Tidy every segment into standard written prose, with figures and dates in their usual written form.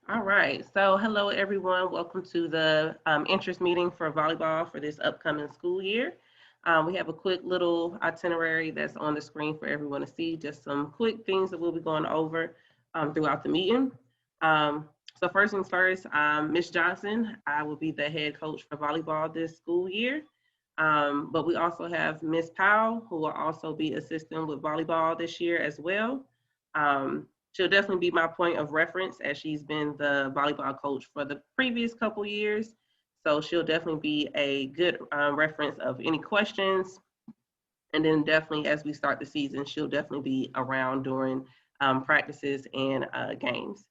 All right, so hello everyone. Welcome to the interest meeting for volleyball for this upcoming school year. We have a quick little itinerary that's on the screen for everyone to see, just some quick things that we'll be going over throughout the meeting. So first things first, Ms. Johnson, I will be the head coach for volleyball this school year. But we also have Miss Powell, who will also be assisting with volleyball this year as well. She'll definitely be my point of reference as she's been the volleyball coach for the previous couple years. So she'll definitely be a good reference of any questions. And then definitely as we start the season, she'll definitely be around during practices and games.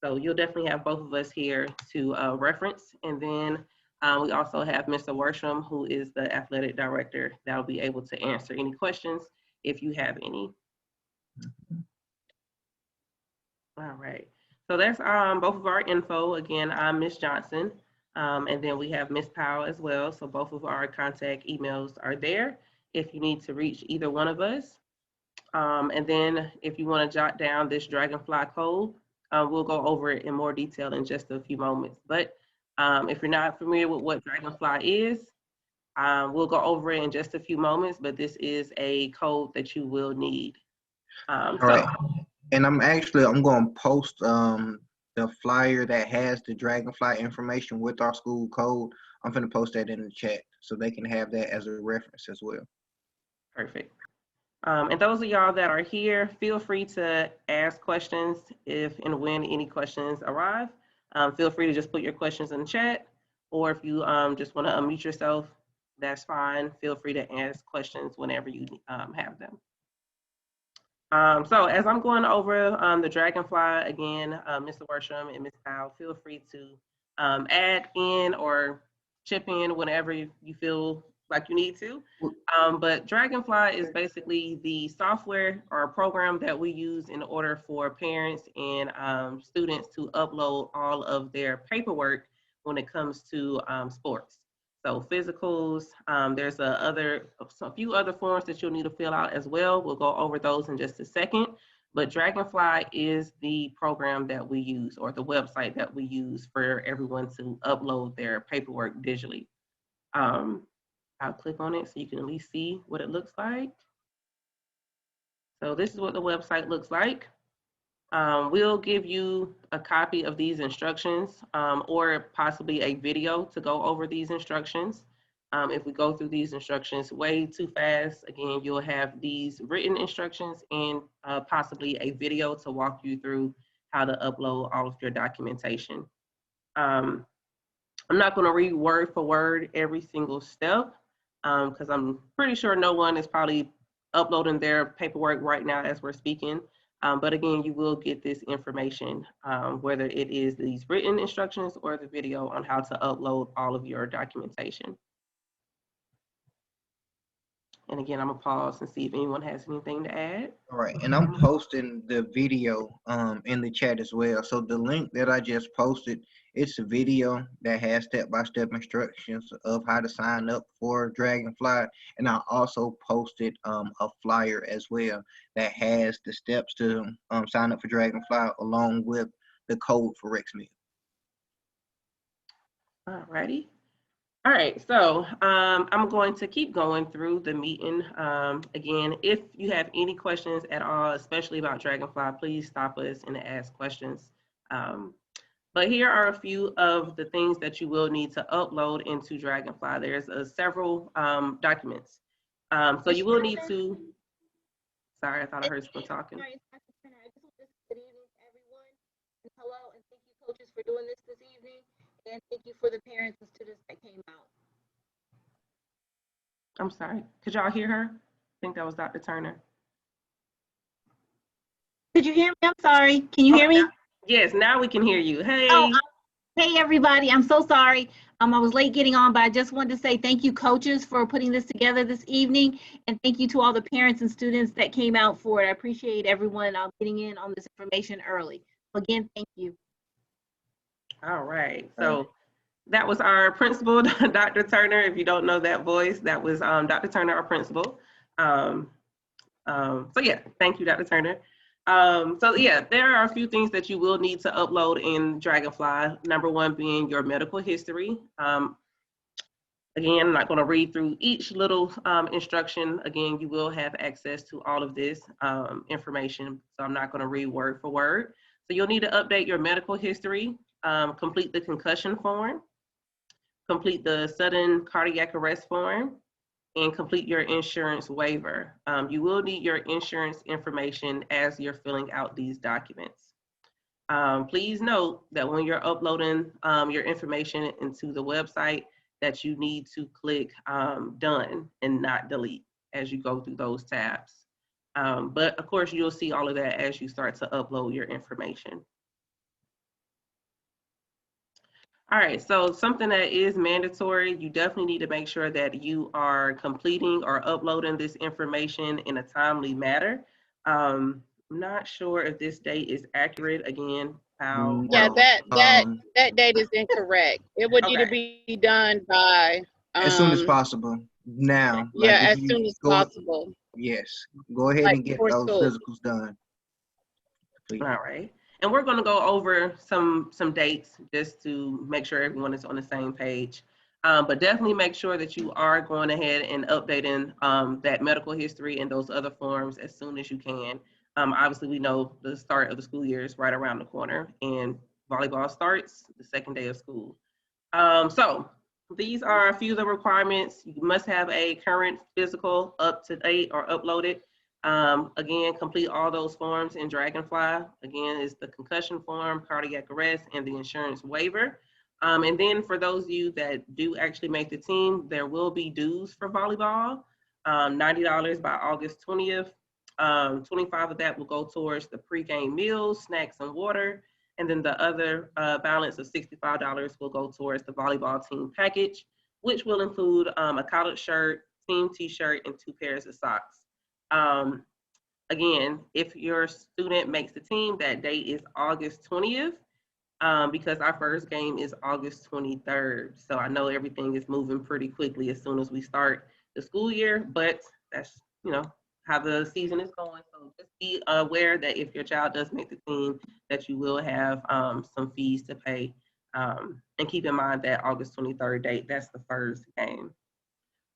So you'll definitely have both of us here to reference. And then we also have Mr. Worsham, who is the athletic director, that'll be able to answer any questions if you have any. All right. So that's both of our info. Again, I'm Miss Johnson, and then we have Miss Powell as well. So both of our contact emails are there if you need to reach either one of us. And then if you want to jot down this Dragonfly code, we'll go over it in more detail in just a few moments. But if you're not familiar with what Dragonfly is, we'll go over it in just a few moments, but this is a code that you will need. All right. And I'm going to post the flyer that has the Dragonfly information with our school code. I'm going to post that in the chat so they can have that as a reference as well. Perfect. And those of y'all that are here, feel free to ask questions if and when any questions arrive. Feel free to just put your questions in the chat, or if you just want to unmute yourself, that's fine. Feel free to ask questions whenever you have them. So as I'm going over the Dragonfly, again, Mr. Worsham and Ms. Powell, feel free to add in or chip in whenever you feel like you need to. But Dragonfly is basically the software or program that we use in order for parents and students to upload all of their paperwork when it comes to sports. So physicals, there's a few other forms that you'll need to fill out as well. We'll go over those in just a second. But Dragonfly is the program that we use, or the website that we use for everyone to upload their paperwork digitally. I'll click on it so you can at least see what it looks like. So this is what the website looks like. We'll give you a copy of these instructions or possibly a video to go over these instructions. If we go through these instructions way too fast, again, you'll have these written instructions and possibly a video to walk you through how to upload all of your documentation. I'm not going to read word for word every single step because I'm pretty sure no one is probably uploading their paperwork right now as we're speaking. But again, you will get this information, whether it is these written instructions or the video on how to upload all of your documentation. And again, I'm gonna pause and see if anyone has anything to add. All right, and I'm posting the video in the chat as well. So the link that I just posted, it's a video that has step-by-step instructions of how to sign up for Dragonfly. And I also posted a flyer as well that has the steps to sign up for Dragonfly along with the code for Rexmeal. All righty. All right, so I'm going to keep going through the meeting. Again, if you have any questions at all, especially about Dragonfly, please stop us and ask questions. But here are a few of the things that you will need to upload into Dragonfly. There's several documents. So you will need to, sorry, I thought I heard someone talking. Sorry, it's Dr. Turner. I just want to say good evening to everyone. And hello, and thank you, coaches, for doing this evening. And thank you for the parents and students that came out. I'm sorry. Could y'all hear her? I think that was Dr. Turner. Could you hear me? I'm sorry. Can you hear me? Yes, now we can hear you. Hey. Oh, hey, everybody. I'm so sorry. I was late getting on, but I just wanted to say thank you, coaches, for putting this together this evening. And thank you to all the parents and students that came out for it. I appreciate everyone getting in on this information early. Again, thank you. All right, so that was our principal, Dr. Turner. If you don't know that voice, that was Dr. Turner, our principal. So yeah, thank you, Dr. Turner. So yeah, there are a few things that you will need to upload in Dragonfly. Number one being your medical history. Again, I'm not going to read through each little instruction. Again, you will have access to all of this information, so I'm not going to read word for word. So you'll need to update your medical history, complete the concussion form, complete the sudden cardiac arrest form, and complete your insurance waiver. You will need your insurance information as you're filling out these documents. Please note that when you're uploading your information into the website, that you need to click done and not delete as you go through those tabs. But of course, you'll see all of that as you start to upload your information. All right, so something that is mandatory, you definitely need to make sure that you are completing or uploading this information in a timely manner. I'm not sure if this date is accurate. Again, how? Yeah, No. that date is incorrect. It would need to Okay. be done by As soon as possible. Now, yeah, like if as you soon as go, possible. yes, go ahead Like and get for those school. physicals done, please. All right. And we're going to go over some dates just to make sure everyone is on the same page. But definitely make sure that you are going ahead and updating that medical history and those other forms as soon as you can. Obviously, we know the start of the school year is right around the corner, and volleyball starts the second day of school. So these are a few of the requirements. You must have a current physical up to date or uploaded. Again, complete all those forms in Dragonfly. Again, it's the concussion form, cardiac arrest, and the insurance waiver. And then for those of you that do actually make the team, there will be dues for volleyball, $90 by August 20th. 25 of that will go towards the pregame meals, snacks, and water. And then the other balance of $65 will go towards the volleyball team package, which will include a collared shirt, team t-shirt, and 2 pairs of socks. Again, if your student makes the team, that date is August 20th, because our first game is August 23rd. So I know everything is moving pretty quickly as soon as we start the school year, but that's, how the season is going. So just be aware that if your child does make the team, that you will have some fees to pay. And keep in mind that August 23rd date, that's the first game.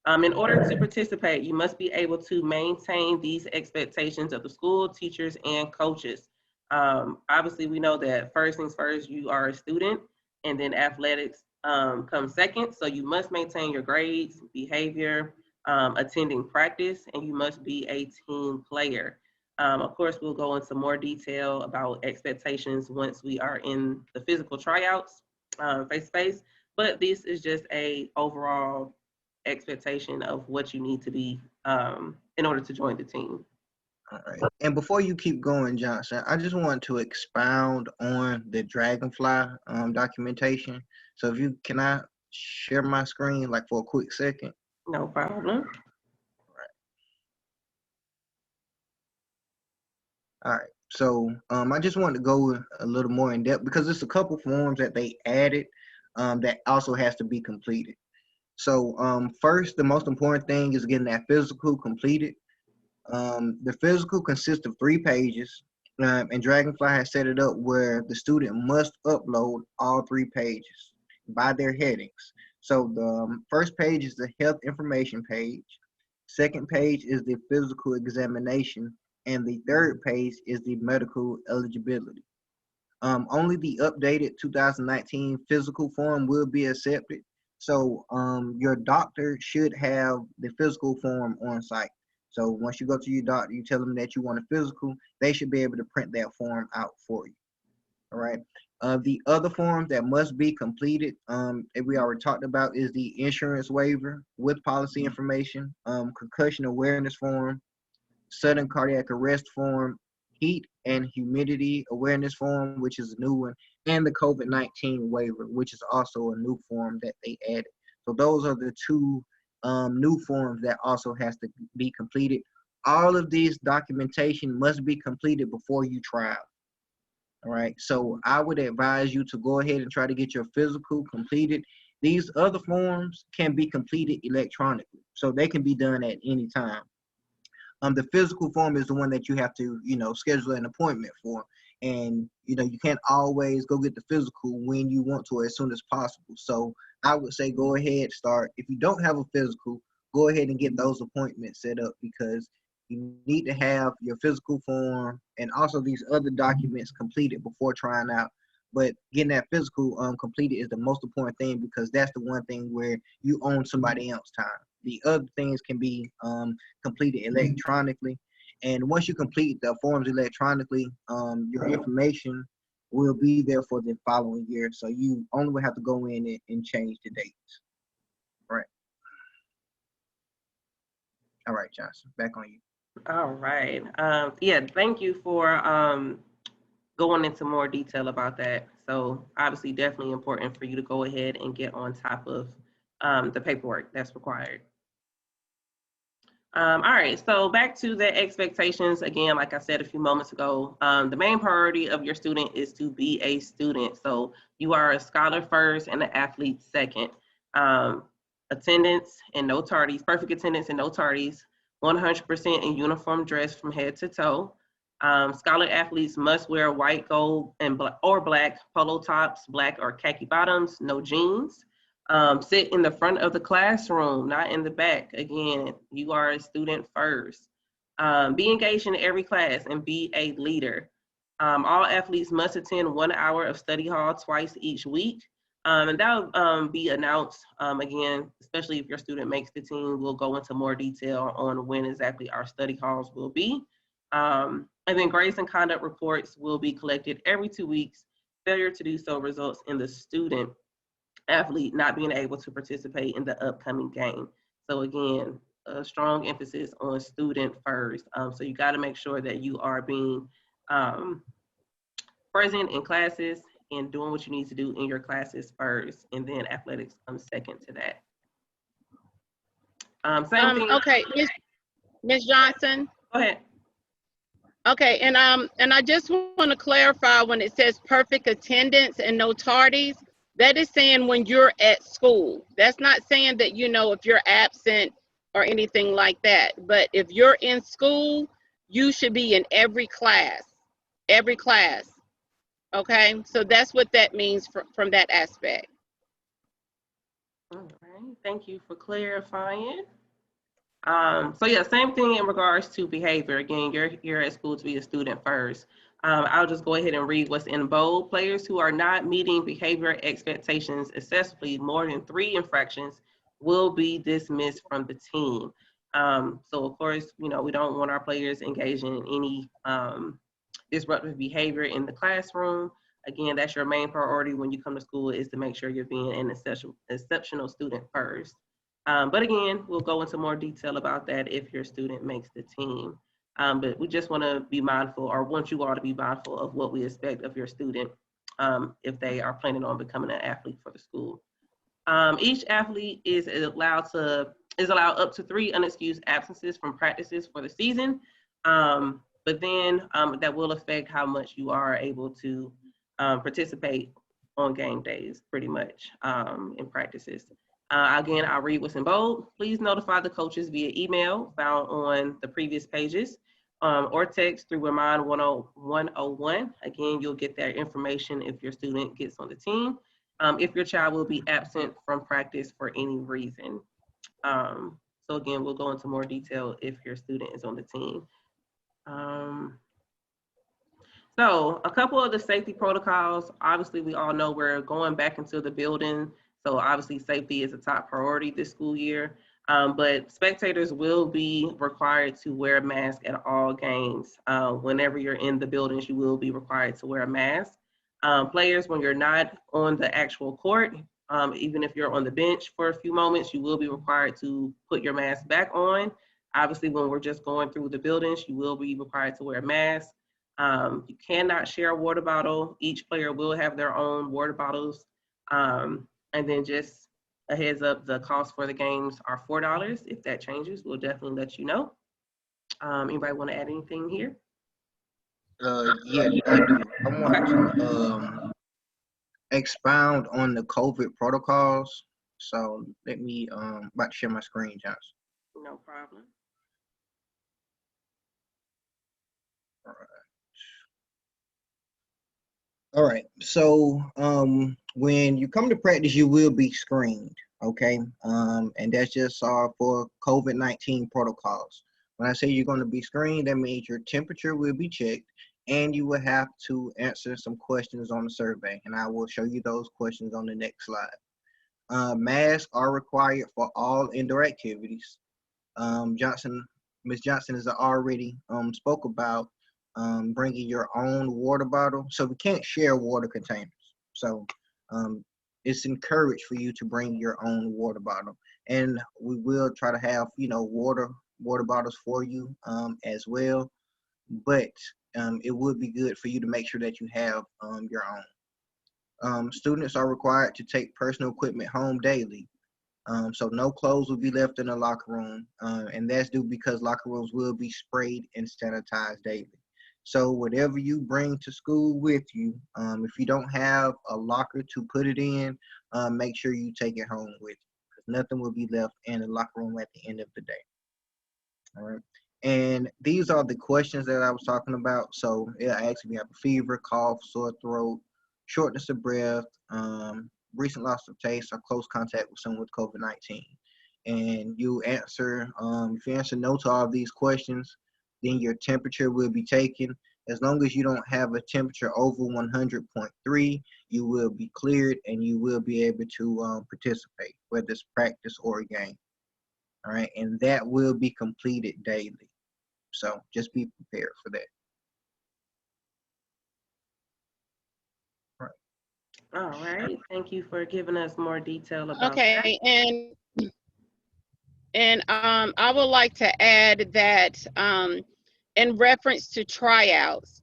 In order to participate, you must be able to maintain these expectations of the school, teachers, and coaches. Obviously, we know that first things first, you are a student, and then athletics comes second. So you must maintain your grades, behavior, attending practice, and you must be a team player. Of course, we'll go into more detail about expectations once we are in the physical tryouts face-to-face, but this is just a overall expectation of what you need to be in order to join the team. All right. And before you keep going, Johnson, I just want to expound on the Dragonfly documentation. So if you can I share my screen like for a quick second? No problem. All right. So I just wanted to go a little more in depth because there's a couple forms that they added that also has to be completed. So first, the most important thing is getting that physical completed. The physical consists of 3 pages, and Dragonfly has set it up where the student must upload all 3 pages by their headings. So the first page is the health information page, second page is the physical examination, and the third page is the medical eligibility. Only the updated 2019 physical form will be accepted. So your doctor should have the physical form on site. So once you go to your doctor, you tell them that you want a physical, they should be able to print that form out for you. All right. The other form that must be completed, that we already talked about, is the insurance waiver with policy information, concussion awareness form, sudden cardiac arrest form, heat and humidity awareness form, which is a new one, and the COVID-19 waiver, which is also a new form that they added. So those are the 2 new forms that also has to be completed. All of these documentation must be completed before you trial. All right, so I would advise you to go ahead and try to get your physical completed. These other forms can be completed electronically, so they can be done at any time. The physical form is the one that you have to, schedule an appointment for. And, you can't always go get the physical when you want to as soon as possible. So I would say go ahead, start. If you don't have a physical, go ahead and get those appointments set up, because you need to have your physical form and also these other documents completed before trying out. But getting that physical completed is the most important thing, because that's the one thing where you own somebody else's time. The other things can be completed electronically. And once you complete the forms electronically, your information will be there for the following year. So you only will have to go in and change the dates. Right. All right, Johnson, back on you. All right. Yeah, thank you for going into more detail about that. So obviously definitely important for you to go ahead and get on top of the paperwork that's required. All right, so back to the expectations. Again, like I said a few moments ago, the main priority of your student is to be a student. So you are a scholar first and an athlete second. Attendance and no tardies, perfect attendance and no tardies, 100% in uniform dress from head to toe. Scholar athletes must wear white, gold, and black polo tops, black or khaki bottoms, no jeans. Sit in the front of the classroom, not in the back. Again, you are a student first. Be engaged in every class and be a leader. All athletes must attend 1 hour of study hall twice each week. And that will be announced again, especially if your student makes the team. We'll go into more detail on when exactly our study halls will be. And then grades and conduct reports will be collected every 2 weeks. Failure to do so results in the student athlete not being able to participate in the upcoming game. So again, a strong emphasis on student first. So you got to make sure that you are being present in classes and doing what you need to do in your classes first, and then athletics comes second to that. Same thing. Okay, Ms. Johnson. Go ahead. Okay, and I just want to clarify, when it says perfect attendance and no tardies, that is saying when you're at school. That's not saying that, if you're absent or anything like that. But if you're in school, you should be in every class. Okay, so that's what that means from that aspect. All right, thank you for clarifying. So yeah, same thing in regards to behavior. Again, you're at school to be a student first. I'll just go ahead and read what's in bold. Players who are not meeting behavior expectations excessively more than 3 infractions will be dismissed from the team. So of course, we don't want our players engaging in any disruptive behavior in the classroom. Again, that's your main priority when you come to school, is to make sure you're being an exceptional student first. But again, we'll go into more detail about that if your student makes the team. But we just want to be mindful, or want you all to be mindful of what we expect of your student if they are planning on becoming an athlete for the school. Each athlete is allowed up to 3 unexcused absences from practices for the season. But then that will affect how much you are able to participate on game days, pretty much, in practices. Again, I'll read what's in bold. Please notify the coaches via email found on the previous pages, or text through Remind 101. Again, you'll get that information if your student gets on the team. If your child will be absent from practice for any reason. So again, we'll go into more detail if your student is on the team. So a couple of the safety protocols. Obviously, we all know we're going back into the building. So obviously safety is a top priority this school year. But spectators will be required to wear a mask at all games. Whenever you're in the buildings, you will be required to wear a mask. Players, when you're not on the actual court, even if you're on the bench for a few moments, you will be required to put your mask back on. Obviously, when we're just going through the buildings, you will be required to wear a mask. You cannot share a water bottle. Each player will have their own water bottles. And then just a heads up, the cost for the games are $4. If that changes, we'll definitely let you know. Anybody want to add anything here? Yeah, I do. I want to expound on the COVID protocols. So let me about to share my screen, Johnson. No problem. All right. So when you come to practice, you will be screened. Okay. And that's just for COVID-19 protocols. When I say you're going to be screened, that means your temperature will be checked, and you will have to answer some questions on the survey. And I will show you those questions on the next slide. Masks are required for all indoor activities. Ms. Johnson has already spoke about bringing your own water bottle. So we can't share water containers. So it's encouraged for you to bring your own water bottle. And we will try to have, water bottles for you as well. But it would be good for you to make sure that you have your own. Students are required to take personal equipment home daily. So no clothes will be left in the locker room, and that's due because locker rooms will be sprayed and sanitized daily. So whatever you bring to school with you, if you don't have a locker to put it in, make sure you take it home with you, because nothing will be left in the locker room at the end of the day. All right. And these are the questions that I was talking about. So it asks if you have a fever, cough, sore throat, shortness of breath, recent loss of taste, or close contact with someone with COVID-19. And you answer, if you answer no to all of these questions, then your temperature will be taken. As long as you don't have a temperature over 100.3, you will be cleared and you will be able to participate, whether it's practice or a game. All right, and that will be completed daily. So just be prepared for that. All right. Thank you for giving us more detail about that. Okay, and I would like to add that in reference to tryouts,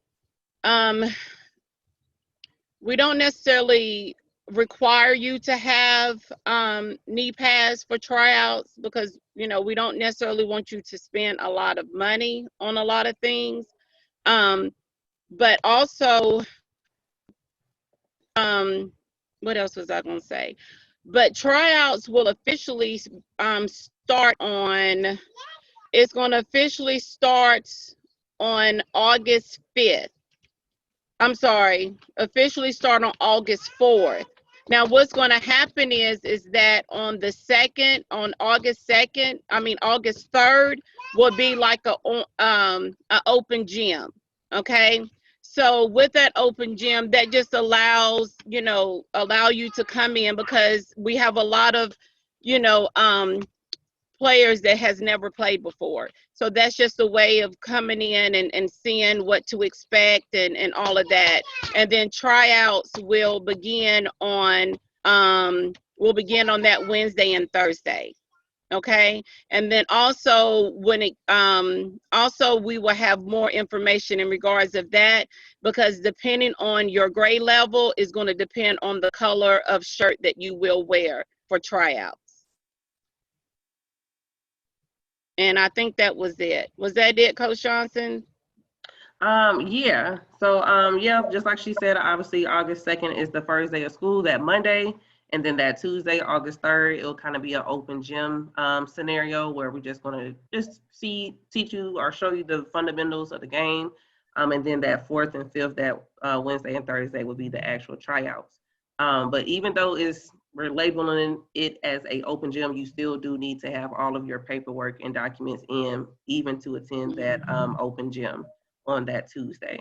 we don't necessarily require you to have knee pads for tryouts, because we don't necessarily want you to spend a lot of money on a lot of things. But also, what else was I going to say? But tryouts will officially start on, it's going to officially start on August 5th. I'm sorry, officially start on August 4th. Now, what's going to happen is that on the 2nd, on August 2nd, August 3rd, will be like a open gym, okay? So with that open gym, that just allows, allow you to come in, because we have a lot of, players that has never played before. So that's just a way of coming in and seeing what to expect and all of that. And then tryouts will begin on that Wednesday and Thursday. Okay. And then also we will have more information in regards of that, because depending on your grade level is going to depend on the color of shirt that you will wear for tryouts. And I think that was it. Was that it, Coach Johnson? Yeah. So yeah, just like she said, obviously August 2nd is the first day of school, that Monday. And then that Tuesday, August 3rd, it'll kind of be an open gym scenario where we're just going to teach you or show you the fundamentals of the game. And then that 4th and 5th, that Wednesday and Thursday will be the actual tryouts. But even though we're labeling it as a open gym, you still do need to have all of your paperwork and documents in, even to attend that open gym on that Tuesday.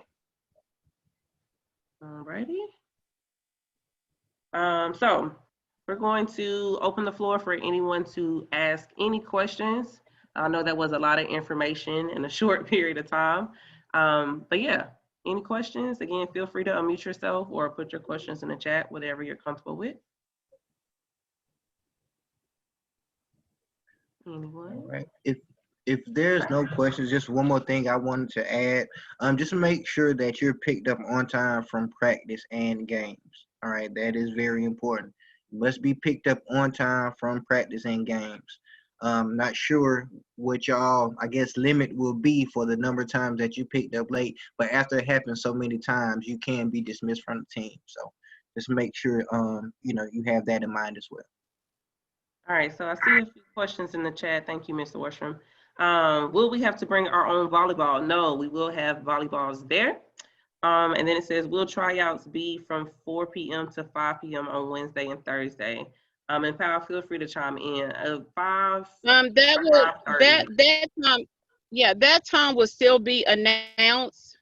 Alrighty. So we're going to open the floor for anyone to ask any questions. I know that was a lot of information in a short period of time. But yeah, any questions? Again, feel free to unmute yourself or put your questions in the chat, whatever you're comfortable with. Anyone? All right. If there's no questions, just one more thing I wanted to add. Just make sure that you're picked up on time from practice and games. All right, that is very important. You must be picked up on time from practice and games. Not sure what y'all, I guess, limit will be for the number of times that you picked up late, but after it happens so many times, you can be dismissed from the team. So just make sure you have that in mind as well. All right, so I see a few questions in the chat. Thank you, Mr. Worstrom. Will we have to bring our own volleyball? No, we will have volleyballs there. And then it says, will tryouts be from 4 p.m. to 5 p.m. on Wednesday and Thursday? And Pal, feel free to chime in. 5 That or would 5:30. that time, yeah, that time will still be announced.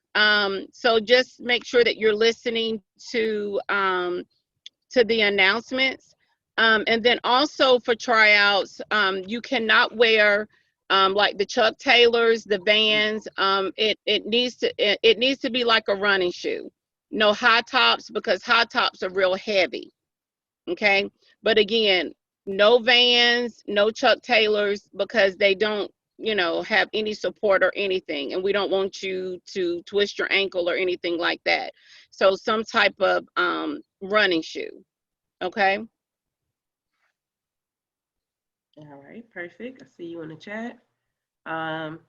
So just make sure that you're listening to the announcements. And then also for tryouts, you cannot wear like the Chuck Taylors, the Vans. It needs to be like a running shoe. No high tops, because high tops are real heavy. Okay, but again, no Vans, no Chuck Taylors, because they don't, have any support or anything, and we don't want you to twist your ankle or anything like that. So some type of running shoe. Okay. All right, perfect. I see you in the chat. And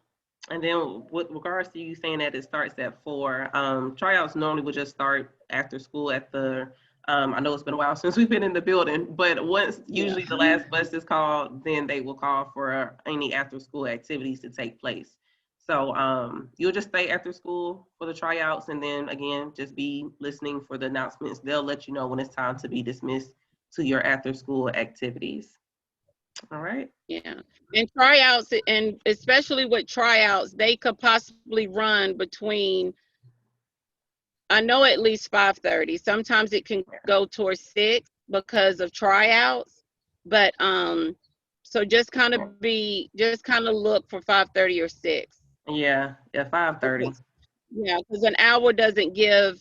then with regards to you saying that it starts at 4, tryouts normally would just start after school at the, I know it's been a while since we've been in the building, but once usually the last bus is called, then they will call for any after school activities to take place. So you'll just stay after school for the tryouts, and then again, just be listening for the announcements. They'll let you know when it's time to be dismissed to your after school activities. All right. Yeah. And tryouts, and especially with tryouts, they could possibly run between, I know, at least 5:30. Sometimes it can go towards 6 because of tryouts. But so just kind of look for 5:30 or 6. Yeah, 5:30. Yeah, because an hour doesn't give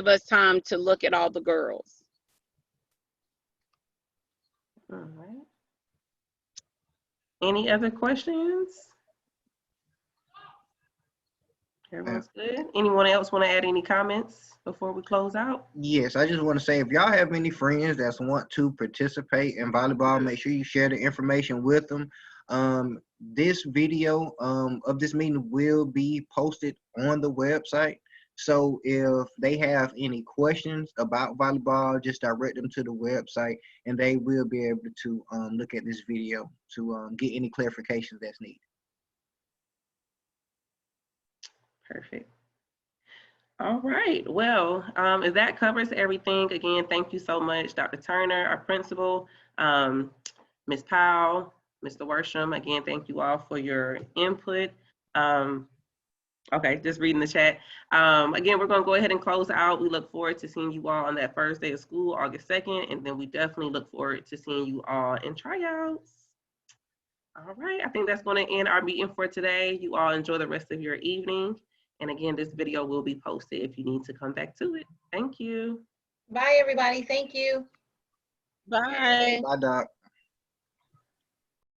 us time to look at all the girls. All right. Any other questions? Everyone's good. Anyone else want to add any comments before we close out? Yes, I just want to say, if y'all have any friends that want to participate in volleyball, make sure you share the information with them. This video of this meeting will be posted on the website. So if they have any questions about volleyball, just direct them to the website, and they will be able to look at this video to get any clarifications that's needed. Perfect. All right. Well, if that covers everything, again, thank you so much, Dr. Turner, our principal, Ms. Powell, Mr. Worsham. Again, thank you all for your input. Okay, just reading the chat. Again, we're going to go ahead and close out. We look forward to seeing you all on that first day of school, August 2nd, and then we definitely look forward to seeing you all in tryouts. All right, I think that's going to end our meeting for today. You all enjoy the rest of your evening. And again, this video will be posted if you need to come back to it. Thank you. Bye, everybody. Thank you. Bye. Bye, Doc.